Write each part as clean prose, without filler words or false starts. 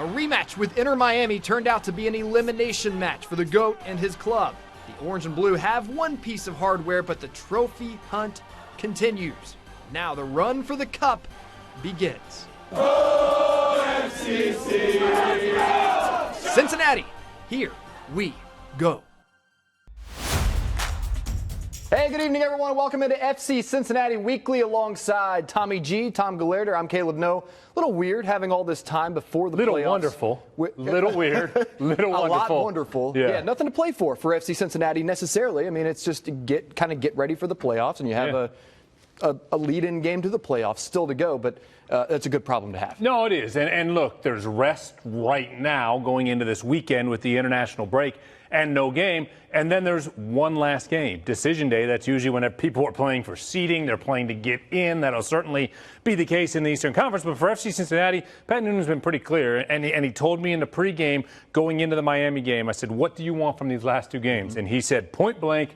A rematch with Inter Miami turned out to be an elimination match for the GOAT and his club. The Orange and Blue have one piece of hardware, but the trophy hunt continues. Now the run for the cup begins. Cincinnati, here we go. Hey, good evening, everyone. Welcome into FC Cincinnati Weekly alongside Tommy G, Tom Galerder. I'm Caleb No. A little weird having all this time before the playoffs. Wonderful. Little weird. Little wonderful. A lot wonderful. Yeah, nothing to play for FC Cincinnati necessarily. I mean, it's just to get ready for the playoffs, and you have a lead-in game to the playoffs still to go, but that's a good problem to have. No, it is. And look, there's rest right now going into this weekend with the international break and no game. And then there's one last game, Decision Day. That's usually when people are playing for seeding. They're playing to get in. That'll certainly be the case in the Eastern Conference. But for FC Cincinnati, Pat Noonan's been pretty clear. And he told me in the pregame going into the Miami game, I said, what do you want from these last two games? And he said, point blank,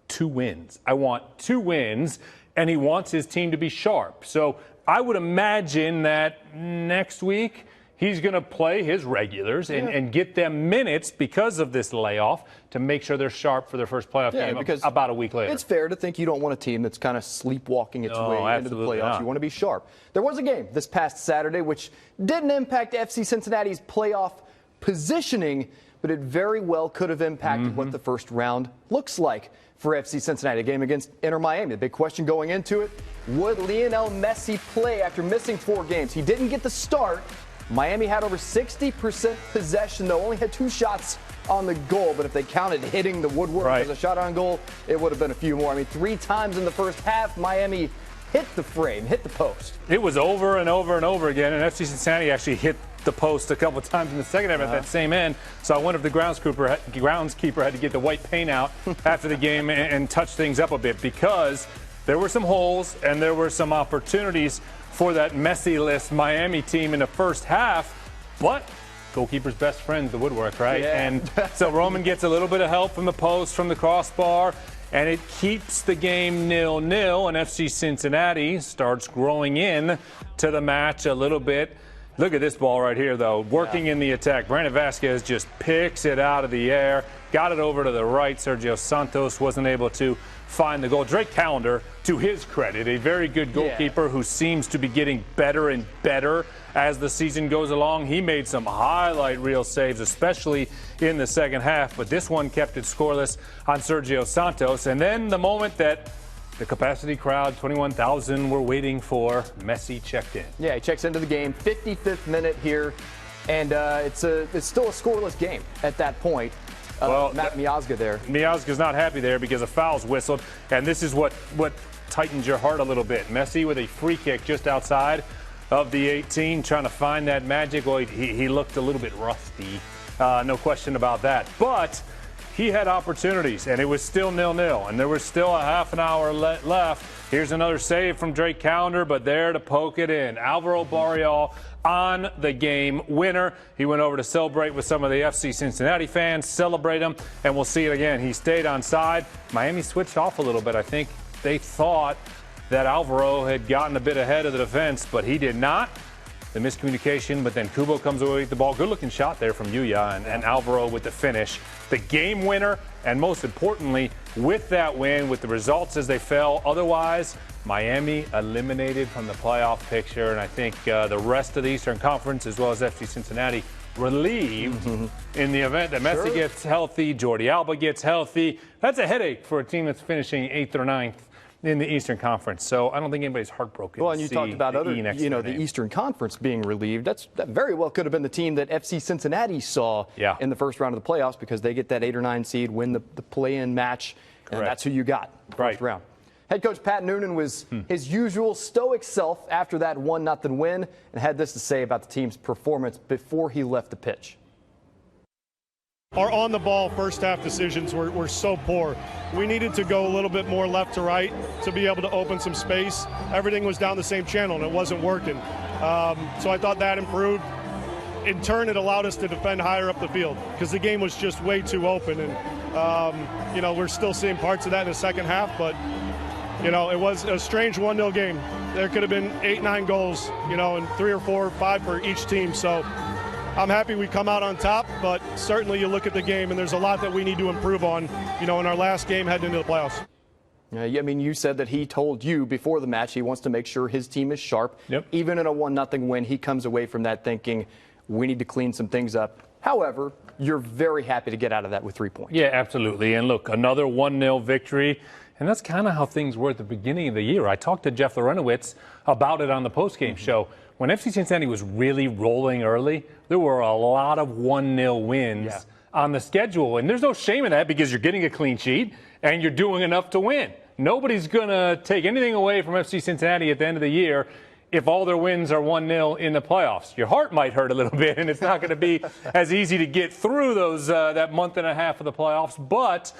2 wins. I want 2 wins. And he wants his team to be sharp. So I would imagine that next week he's going to play his regulars and get them minutes because of this layoff to make sure they're sharp for their first playoff game because about a week later. It's fair to think you don't want a team that's kind of sleepwalking its way into the playoffs. Not. You want to be sharp. There was a game this past Saturday which didn't impact FC Cincinnati's playoff positioning, but it very well could have impacted what the first round looks like for FC Cincinnati. A game against Inter Miami. The big question going into it, would Lionel Messi play after missing 4 games? He didn't get the start. Miami had over 60% possession, though, only had 2 shots on the goal. But if they counted hitting the woodwork as a shot on goal, it would have been a few more. I mean, 3 times in the first half, Miami hit the frame, hit the post. It was over and over and over again, and FC Cincinnati actually hit the post a couple times in the second half at that same end. So I wonder if the groundskeeper had to get the white paint out after the game and touch things up a bit, because there were some holes and there were some opportunities for that Messi-less Miami team in the first half, but goalkeeper's best friend's the woodwork, right? Yeah. And so Roman gets a little bit of help from the post, from the crossbar, and it keeps the game 0-0, and FC Cincinnati starts growing in to the match a little bit. Look at this ball right here, though, working in the attack. Brandon Vasquez just picks it out of the air, got it over to the right. Sergio Santos wasn't able to find the goal. Drake Callender, to his credit, a very good goalkeeper who seems to be getting better and better as the season goes along. He made some highlight reel saves, especially in the second half, but this one kept it scoreless on Sergio Santos. And then the moment that the capacity crowd, 21,000, were waiting for, Messi checked in. Yeah, he checks into the game, 55th minute here, and it's still a scoreless game at that point. Matt Miazga there. Miazga's not happy there because a foul's whistled, and this is what tightens your heart a little bit. Messi with a free kick just outside of the 18, trying to find that magic. Well, he looked a little bit rusty, no question about that. But he had opportunities, and it was still 0-0, and there was still a half an hour left. Here's another save from Drake Callender, but there to poke it in. Alvaro Barrial on the game winner. He went over to celebrate with some of the FC Cincinnati fans, celebrate him, and we'll see it again. He stayed on side. Miami switched off a little bit. I think they thought that Alvaro had gotten a bit ahead of the defense, but he did not. The miscommunication, but then Kubo comes away with the ball. Good-looking shot there from Yuya, and Alvaro with the finish. The game winner, and most importantly, with that win, with the results as they fell, otherwise, Miami eliminated from the playoff picture, and I think the rest of the Eastern Conference, as well as FC Cincinnati, relieved in the event that Messi gets healthy, Jordi Alba gets healthy. That's a headache for a team that's finishing 8th or 9th in the Eastern Conference. So I don't think anybody's heartbroken. Well, and you talked about the Eastern Conference being relieved. That very well could have been the team that FC Cincinnati saw in the first round of the playoffs, because they get that 8 or 9 seed, win the play-in match, and that's who you got first round. Head coach Pat Noonan was his usual stoic self after that 1-0 win, and had this to say about the team's performance before he left the pitch. Our on-the-ball first-half decisions were so poor. We needed to go a little bit more left to right to be able to open some space. Everything was down the same channel, and it wasn't working. So I thought that improved. In turn, it allowed us to defend higher up the field because the game was just way too open. And, we're still seeing parts of that in the second half, but, it was a strange 1-0 game. There could have been 8, 9 goals, and 3 or 4 or 5 for each team. So I'm happy we come out on top, but certainly you look at the game and there's a lot that we need to improve on, in our last game heading into the playoffs. I mean, you said that he told you before the match he wants to make sure his team is sharp. Yep. Even in a 1-0 win, he comes away from that thinking we need to clean some things up. However, you're very happy to get out of that with 3 points. Yeah, absolutely. And look, another 1-0 victory. And that's kind of how things were at the beginning of the year. I talked to Jeff Lorenowitz about it on the postgame show. When FC Cincinnati was really rolling early, there were a lot of 1-0 wins on the schedule. And there's no shame in that because you're getting a clean sheet and you're doing enough to win. Nobody's going to take anything away from FC Cincinnati at the end of the year if all their wins are 1-0 in the playoffs. Your heart might hurt a little bit, and it's not going to be as easy to get through those that month and a half of the playoffs. But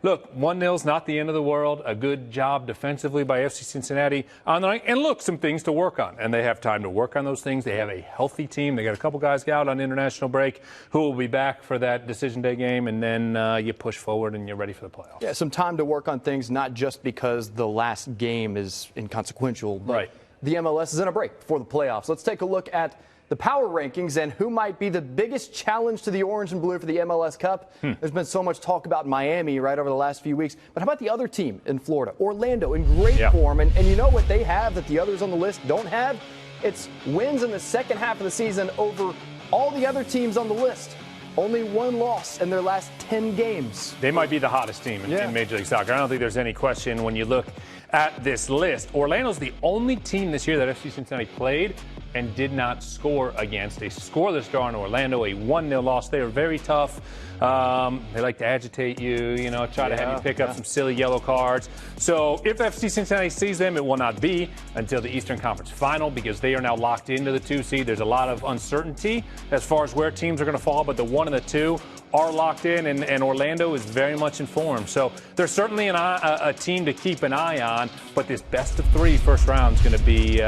look, 1-0 is not the end of the world. A good job defensively by FC Cincinnati on the night. And look, some things to work on. And they have time to work on those things. They have a healthy team. They got a couple guys out on international break who will be back for that decision day game. And then you push forward and you're ready for the playoffs. Yeah, some time to work on things, not just because the last game is inconsequential, but the MLS is in a break before the playoffs. Let's take a look at the power rankings and who might be the biggest challenge to the orange and blue for the MLS Cup. There's been so much talk about Miami right over the last few weeks. But how about the other team in Florida? Orlando in great form. And you know what they have that the others on the list don't have? It's wins in the second half of the season over all the other teams on the list. Only one loss in their last 10 games. They might be the hottest team in Major League Soccer. I don't think there's any question when you look at this list. Orlando's the only team this year that FC Cincinnati played and did not score against. A scoreless draw in Orlando, a 1-0 loss. They are very tough. They like to agitate you, try to have you pick up some silly yellow cards. So if FC Cincinnati sees them, it will not be until the Eastern Conference Final because they are now locked into the 2 seed. There's a lot of uncertainty as far as where teams are going to fall, but the 1 and the 2 are locked in, and Orlando is very much informed. So there's certainly a team to keep an eye on, but this best of 3 first round is going to be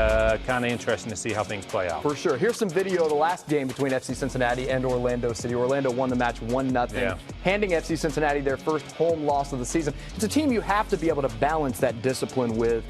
kind of interesting to see how things play out. For sure. Here's some video of the last game between FC Cincinnati and Orlando City. Orlando won the match 1-0, handing FC Cincinnati their first home loss of the season. It's a team you have to be able to balance that discipline with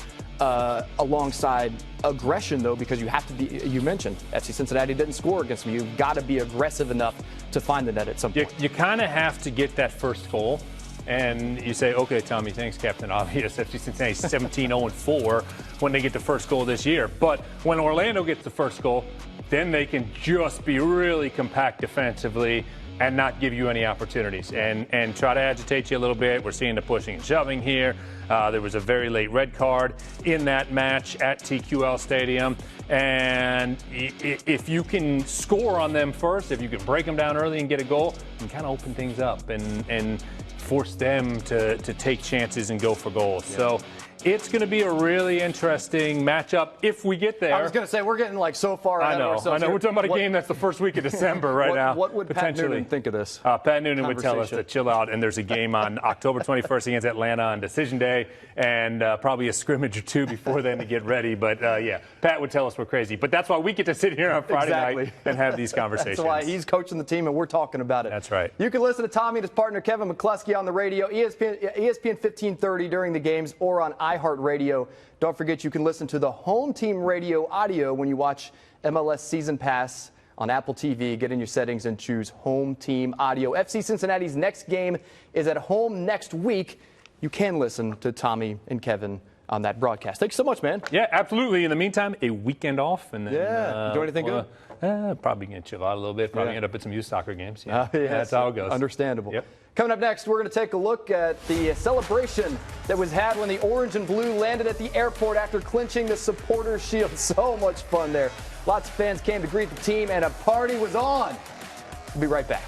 alongside aggression, though, because you have to be, you mentioned, FC Cincinnati didn't score against them. You've got to be aggressive enough to find the net at some point. You kind of have to get that first goal. And you say, okay, Tommy, thanks, Captain Obvious. FC Cincinnati's 17-0-4 when they get the first goal this year. But when Orlando gets the first goal, then they can just be really compact defensively and not give you any opportunities and try to agitate you a little bit. We're seeing the pushing and shoving here. There was a very late red card in that match at TQL Stadium. And if you can score on them first, if you can break them down early and get a goal, you can kind of open things up and force them to take chances and go for goals. So it's going to be a really interesting matchup if we get there. I was going to say, we're getting so far ahead of ourselves. I know. Here. We're talking about a game that's the first week of December right now. What would Pat Noonan think of this? Pat Noonan would tell us to chill out, and there's a game on October 21st against Atlanta on Decision Day, and probably a scrimmage or 2 before then to get ready. But, Pat would tell us we're crazy. But that's why we get to sit here on Friday night and have these conversations. That's why he's coaching the team, and we're talking about it. That's right. You can listen to Tommy and his partner Kevin McCluskey on the radio, ESPN 1530 during the games, or on iHeartRadio. Don't forget you can listen to the home team radio audio when you watch MLS Season Pass on Apple TV. Get in your settings and choose home team audio. FC Cincinnati's next game is at home next week. You can listen to Tommy and Kevin on that broadcast. Thanks so much, man. Yeah, absolutely. In the meantime, a weekend off. And then, you do anything good? Probably going to chill out a little bit. Probably end up at some youth soccer games. Yes. That's how it goes. Understandable. Yep. Coming up next, we're going to take a look at the celebration that was had when the orange and blue landed at the airport after clinching the Supporters' Shield. So much fun there. Lots of fans came to greet the team, and a party was on. We'll be right back.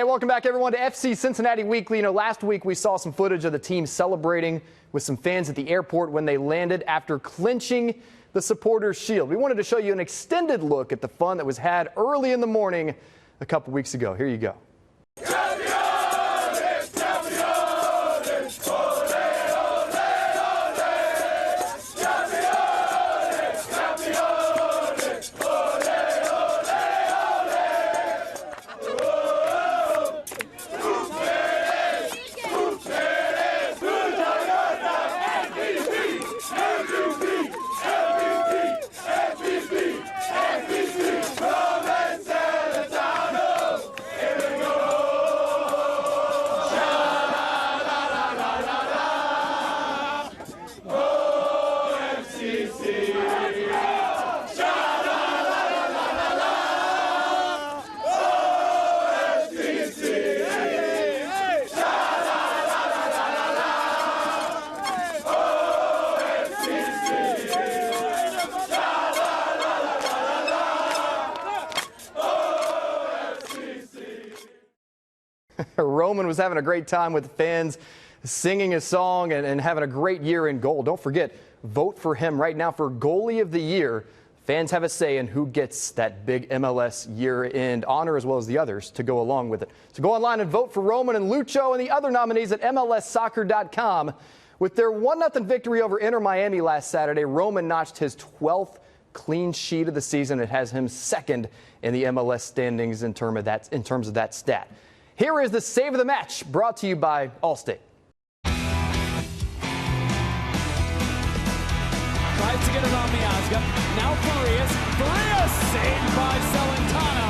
Hey, welcome back, everyone, to FC Cincinnati Weekly. You know, last week we saw some footage of the team celebrating with some fans at the airport when they landed after clinching the Supporters' Shield. We wanted to show you an extended look at the fun that was had early in the morning a couple weeks ago. Here you go. Roman was having a great time with the fans, singing his song and having a great year in goal. Don't forget, vote for him right now for Goalie of the Year. Fans have a say in who gets that big MLS year-end honor as well as the others to go along with it. So go online and vote for Roman and Lucho and the other nominees at MLSsoccer.com. With their 1-0 victory over Inter Miami last Saturday, Roman notched his 12th clean sheet of the season. It has him second in the MLS standings in terms of that stat. Here is the Save of the Match, brought to you by Allstate. Tries to get it on Miazga. Now Farias. Farias saved by Celentano.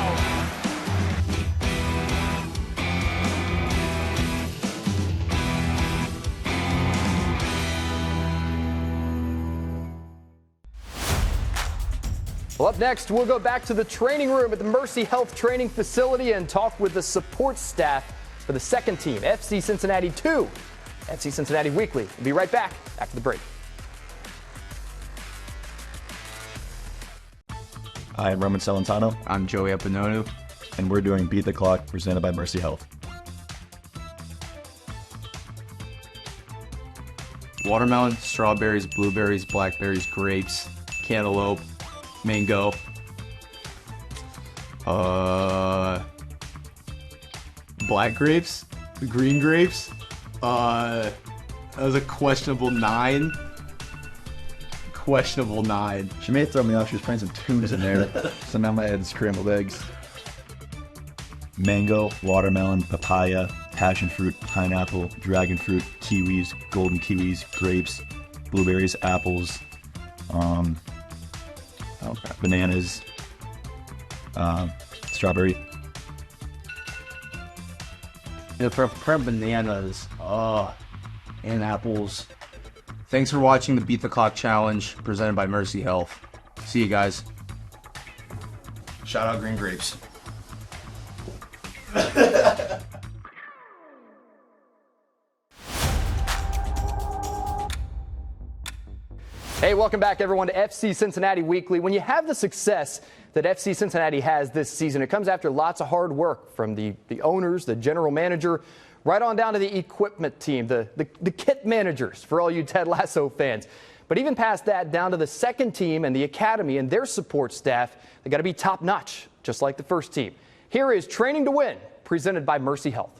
Well, up next, we'll go back to the training room at the Mercy Health Training Facility and talk with the support staff for the second team, FC Cincinnati 2. FC Cincinnati Weekly. We'll be right back after the break. Hi, I'm Roman Celentano. I'm Joey Epinonu. And we're doing Beat the Clock, presented by Mercy Health. Watermelon, strawberries, blueberries, blackberries, grapes, cantaloupe, mango. Black grapes, green grapes. That was a questionable 9. Questionable 9. She may throw me off. She was playing some tunes in there. So now my head's scrambled eggs. Mango, watermelon, papaya, passion fruit, pineapple, dragon fruit, kiwis, golden kiwis, grapes, blueberries, apples, bananas, strawberry. Yeah, for bananas, and apples. Thanks for watching the Beat the Clock Challenge presented by Mercy Health. See you guys. Shout out green grapes. Hey, welcome back, everyone, to FC Cincinnati Weekly. When you have the success that FC Cincinnati has this season, it comes after lots of hard work from the owners, the general manager, right on down to the equipment team, the kit managers for all you Ted Lasso fans. But even past that, down to the second team and the academy and their support staff, they got to be top notch, just like the first team. Here is Training to Win, presented by Mercy Health.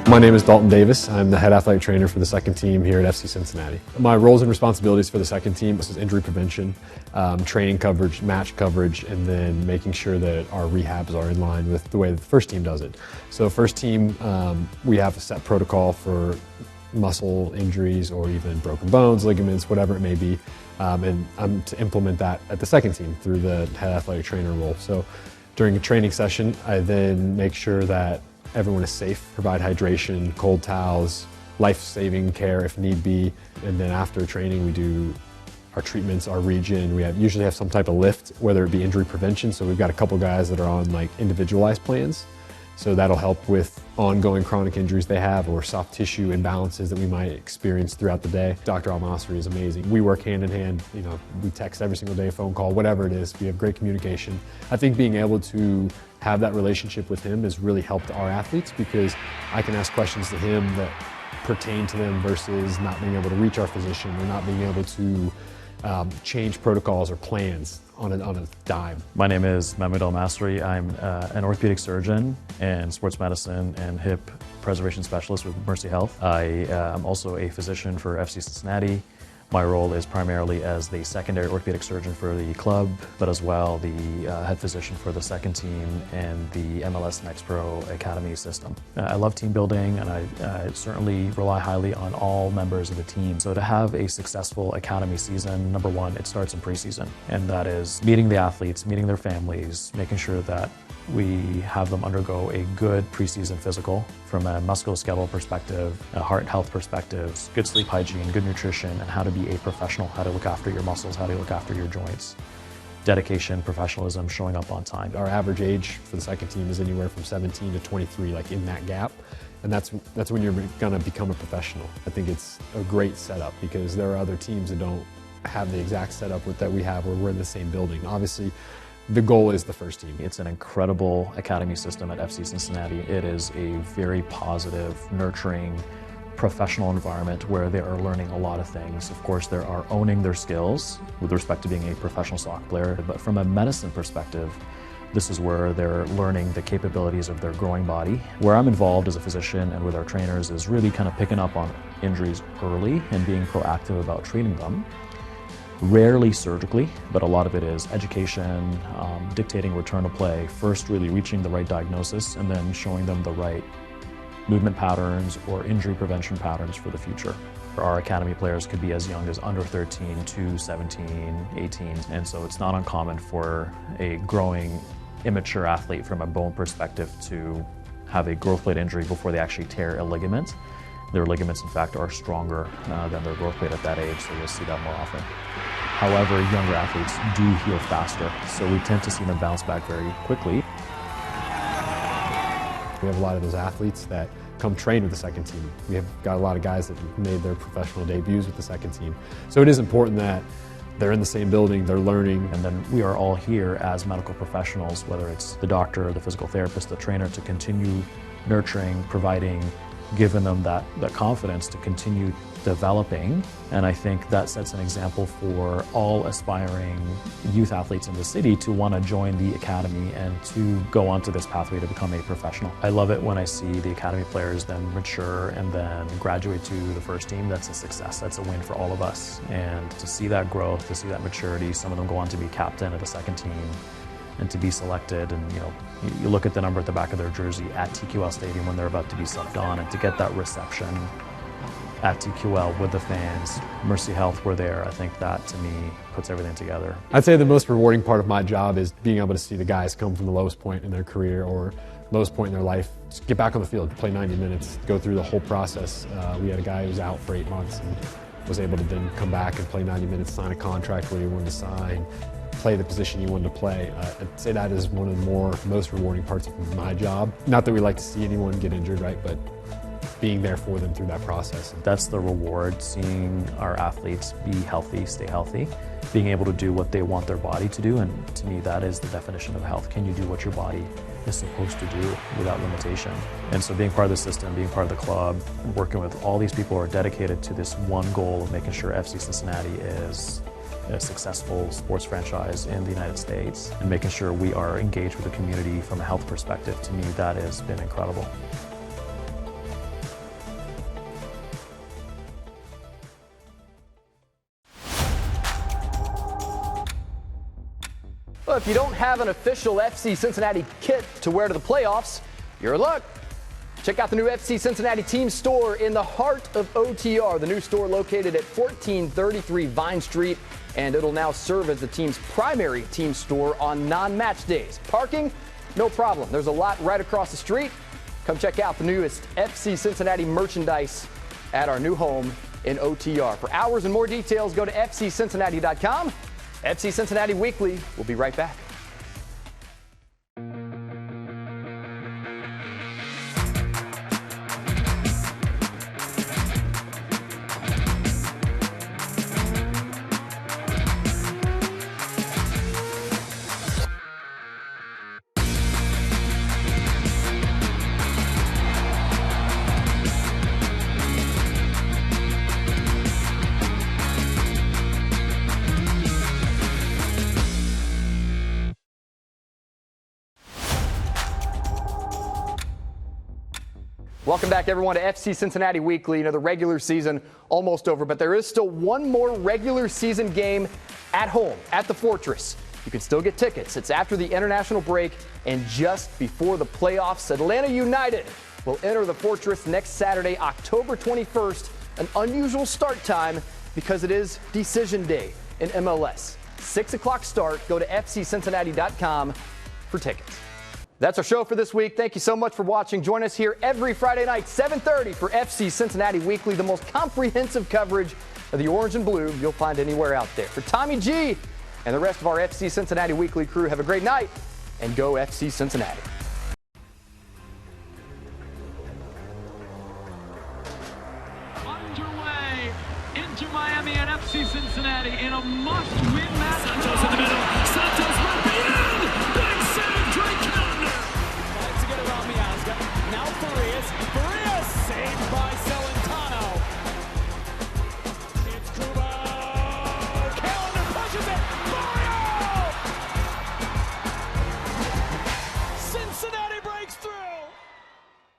My name is Dalton Davis. I'm the head athletic trainer for the second team here at FC Cincinnati. My roles and responsibilities for the second team is injury prevention, training coverage, match coverage, and then making sure that our rehabs are in line with the way that the first team does it. So first team, we have a set protocol for muscle injuries or even broken bones, ligaments, whatever it may be. And I'm to implement that at the second team through the head athletic trainer role. So during a training session, I then make sure that everyone is safe, provide hydration, cold towels, life-saving care if need be. And then after training, we do our treatments, our region. We usually have some type of lift, whether it be injury prevention. So we've got a couple guys that are on like individualized plans. So that'll help with ongoing chronic injuries they have or soft tissue imbalances that we might experience throughout the day. Dr. Al-Masri is amazing. We work hand in hand. You know, we text every single day, phone call, whatever it is. We have great communication. I think being able to have that relationship with him has really helped our athletes because I can ask questions to him that pertain to them versus not being able to reach our physician or not being able to change protocols or plans on a dime. My name is Mahmoud Al-Masri. I'm an orthopedic surgeon and sports medicine and hip preservation specialist with Mercy Health. I am also a physician for FC Cincinnati. My role is primarily as the secondary orthopedic surgeon for the club, but as well the head physician for the second team and the MLS Next Pro Academy system. I love team building, and I certainly rely highly on all members of the team. So to have a successful academy season, number one, it starts in preseason, and that is meeting the athletes, meeting their families, making sure that we have them undergo a good preseason physical from a musculoskeletal perspective, a heart health perspective, good sleep hygiene, good nutrition, and how to be a professional, how to look after your muscles, how to look after your joints. Dedication, professionalism, showing up on time. Our average age for the second team is anywhere from 17 to 23, like in that gap. And that's when you're gonna become a professional. I think it's a great setup because there are other teams that don't have the exact setup that we have where we're in the same building. Obviously, the goal is the first team. It's an incredible academy system at FC Cincinnati. It is a very positive, nurturing, professional environment where they are learning a lot of things. Of course, they are owning their skills with respect to being a professional soccer player, but from a medicine perspective, this is where they're learning the capabilities of their growing body. Where I'm involved as a physician and with our trainers is really kind of picking up on injuries early and being proactive about treating them. Rarely surgically, but a lot of it is education, dictating return to play, first really reaching the right diagnosis and then showing them the right movement patterns or injury prevention patterns for the future. Our academy players could be as young as under 13 to 17, 18, and so it's not uncommon for a growing immature athlete from a bone perspective to have a growth plate injury before they actually tear a ligament. Their ligaments, in fact, are stronger than their growth plate at that age, so you'll see that more often. However, younger athletes do heal faster, so we tend to see them bounce back very quickly. We have a lot of those athletes that come train with the second team. We have got a lot of guys that made their professional debuts with the second team. So it is important that they're in the same building, they're learning. And then we are all here as medical professionals, whether it's the doctor, the physical therapist, the trainer, to continue nurturing, providing, giving them that confidence to continue developing. And I think that sets an example for all aspiring youth athletes in the city to want to join the academy and to go onto this pathway to become a professional. I love it when I see the academy players then mature and then graduate to the first team. That's a success. That's a win for all of us. And to see that growth, to see that maturity, some of them go on to be captain of the second team and to be selected, and you look at the number at the back of their jersey at TQL Stadium when they're about to be subbed on, and to get that reception at TQL with the fans, Mercy Health were there. I think that to me puts everything together. I'd say the most rewarding part of my job is being able to see the guys come from the lowest point in their career or lowest point in their life, just get back on the field, play 90 minutes, go through the whole process. We had a guy who was out for 8 months and was able to then come back and play 90 minutes, sign a contract where he wanted to sign, play the position you wanted to play. I'd say that is one of the most rewarding parts of my job. Not that we like to see anyone get injured, right? But being there for them through that process. That's the reward, seeing our athletes be healthy, stay healthy, being able to do what they want their body to do. And to me, that is the definition of health. Can you do what your body is supposed to do without limitation? And so being part of the system, being part of the club, working with all these people who are dedicated to this one goal of making sure FC Cincinnati is a successful sports franchise in the United States and making sure we are engaged with the community from a health perspective, to me, that has been incredible. Well, if you don't have an official FC Cincinnati kit to wear to the playoffs, you're in luck. Check out the new FC Cincinnati team store in the heart of OTR. The new store located at 1433 Vine Street, and it'll now serve as the team's primary team store on non-match days. Parking? No problem. There's a lot right across the street. Come check out the newest FC Cincinnati merchandise at our new home in OTR. For hours and more details, go to fccincinnati.com. FC Cincinnati Weekly. We'll be right back. Welcome back, everyone, to FC Cincinnati Weekly. You know, the regular season almost over, but there is still one more regular season game at home at the Fortress. You can still get tickets. It's after the international break and just before the playoffs. Atlanta United will enter the Fortress next Saturday, October 21st. An unusual start time because it is decision day in MLS. 6 o'clock start. Go to fccincinnati.com for tickets. That's our show for this week. Thank you so much for watching. Join us here every Friday night, 7:30 for FC Cincinnati Weekly, the most comprehensive coverage of the orange and blue you'll find anywhere out there. For Tommy G and the rest of our FC Cincinnati Weekly crew, have a great night and go FC Cincinnati. Underway into Miami at FC Cincinnati in a must-win match. Santos in the middle. Santos will be in. Big save, Drake Connor. To get around Miazga. Now Farias. Farias saved by Selleck.